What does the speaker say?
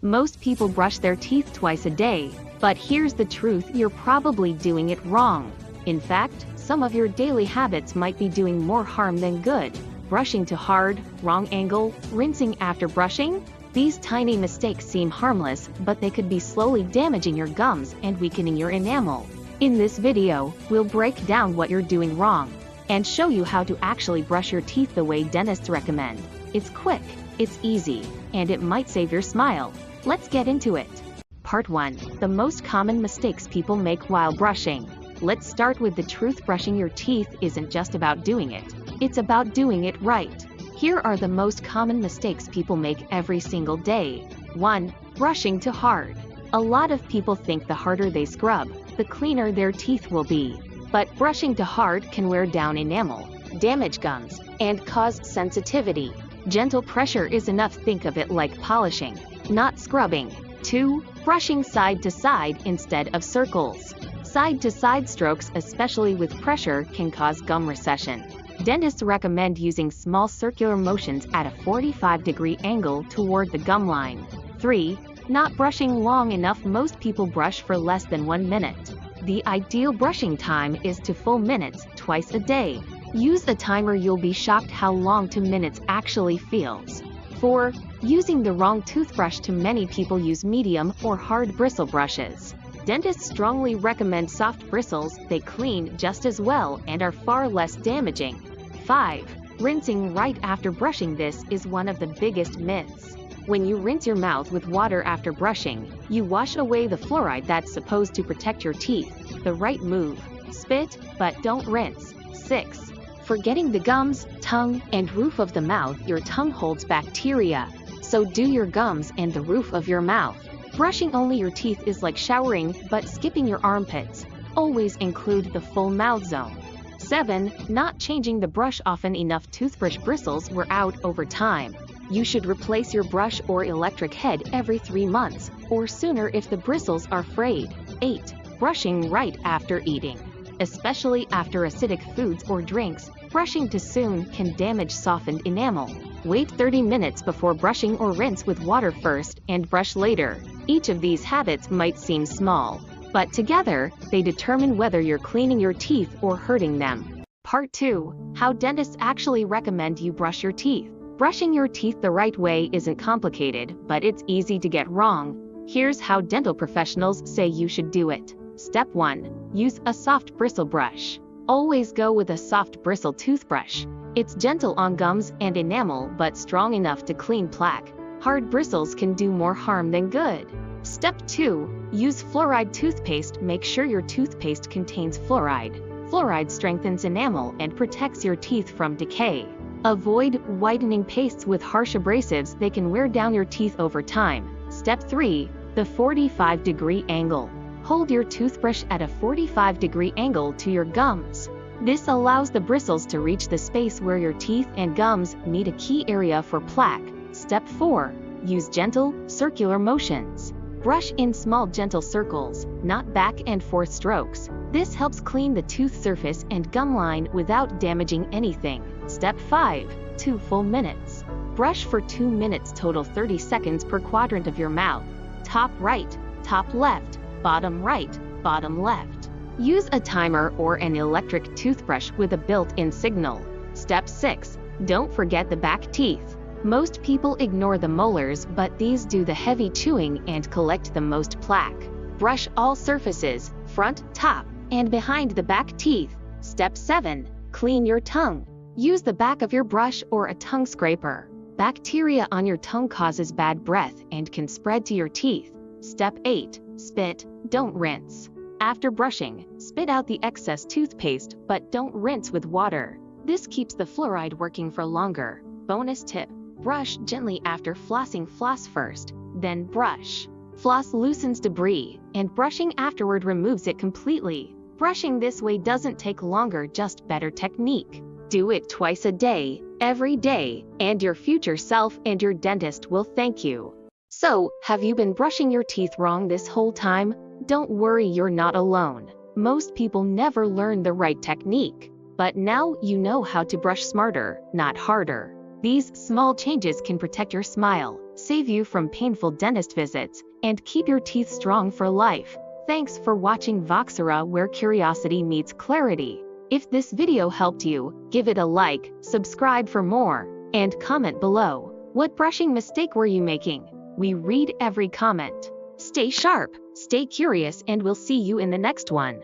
Most people brush their teeth twice a day, but here's the truth: you're probably doing it wrong. In fact, some of your daily habits might be doing more harm than good. Brushing too hard, wrong angle, rinsing after brushing. These tiny mistakes seem harmless, but they could be slowly damaging your gums and weakening your enamel. In this video, we'll break down what you're doing wrong and show you how to actually brush your teeth the way dentists recommend. It's quick, it's easy, and it might save your smile. Let's get into it. Part 1. The most common mistakes people make while brushing. Let's start with the truth: brushing your teeth isn't just about doing it. It's about doing it right. Here are the most common mistakes people make every single day. 1. Brushing too hard. A lot of people think the harder they scrub, the cleaner their teeth will be. But brushing too hard can wear down enamel, damage gums, and cause sensitivity. Gentle pressure is enough. Think of it like polishing, not scrubbing. 2. Brushing side to side instead of circles. Side-to-side strokes, especially with pressure, can cause gum recession. Dentists recommend using small circular motions at a 45-degree angle toward the gum line. 3. Not brushing long enough. Most people brush for less than 1 minute. The ideal brushing time is 2 full minutes, twice a day. Use a timer. You'll be shocked how long 2 minutes actually feels. 4. Using the wrong toothbrush. Too many people use medium or hard bristle brushes. Dentists strongly recommend soft bristles. They clean just as well and are far less damaging. 5. Rinsing right after brushing. This is one of the biggest myths. When you rinse your mouth with water after brushing, you wash away the fluoride that's supposed to protect your teeth. The right move: spit, but don't rinse. 6. Forgetting the gums, tongue, and roof of the mouth. Your tongue holds bacteria, so do your gums and the roof of your mouth. Brushing only your teeth is like showering, but skipping your armpits. Always include the full mouth zone. 7. Not changing the brush often enough. Toothbrush bristles wear out over time. You should replace your brush or electric head every 3 months, or sooner if the bristles are frayed. 8. Brushing right after eating. Especially after acidic foods or drinks, brushing too soon can damage softened enamel. Wait 30 minutes before brushing or rinse with water first and brush later. Each of these habits might seem small, but together, they determine whether you're cleaning your teeth or hurting them. Part 2. How dentists actually recommend you brush your teeth. Brushing your teeth the right way isn't complicated, but it's easy to get wrong. Here's how dental professionals say you should do it. Step 1. Use a soft bristle brush. Always go with a soft bristle toothbrush. It's gentle on gums and enamel but strong enough to clean plaque. Hard bristles can do more harm than good. Step 2. Use fluoride toothpaste. Make sure your toothpaste contains fluoride. Fluoride strengthens enamel and protects your teeth from decay. Avoid whitening pastes with harsh abrasives. They can wear down your teeth over time. Step 3. The 45-degree angle. Hold your toothbrush at a 45-degree angle to your gums. This allows the bristles to reach the space where your teeth and gums meet, a key area for plaque. Step 4. Use gentle, circular motions. Brush in small, gentle circles, not back and forth strokes. This helps clean the tooth surface and gum line without damaging anything. Step 5. 2 full minutes. Brush for 2 minutes total, 30 seconds per quadrant of your mouth. Top right, top left, bottom right, bottom left. Use a timer or an electric toothbrush with a built-in signal. Step 6. Don't forget the back teeth. Most people ignore the molars, but these do the heavy chewing and collect the most plaque. Brush all surfaces, front, top, and behind the back teeth. Step 7. Clean your tongue. Use the back of your brush or a tongue scraper. Bacteria on your tongue causes bad breath and can spread to your teeth. Step 8. Spit, don't rinse. After brushing, spit out the excess toothpaste, but don't rinse with water. This keeps the fluoride working for longer. Bonus tip: brush gently after flossing. Floss first, then brush. Floss loosens debris, and brushing afterward removes it completely. Brushing this way doesn't take longer, just better technique. Do it twice a day, every day, and your future self and your dentist will thank you. So, have you been brushing your teeth wrong this whole time? Don't worry, you're not alone. Most people never learn the right technique. But now you know how to brush smarter, not harder. These small changes can protect your smile, save you from painful dentist visits, and keep your teeth strong for life. Thanks for watching Voxera, where curiosity meets clarity. If this video helped you, give it a like, subscribe for more, and comment below. What brushing mistake were you making? We read every comment. Stay sharp, stay curious, and we'll see you in the next one.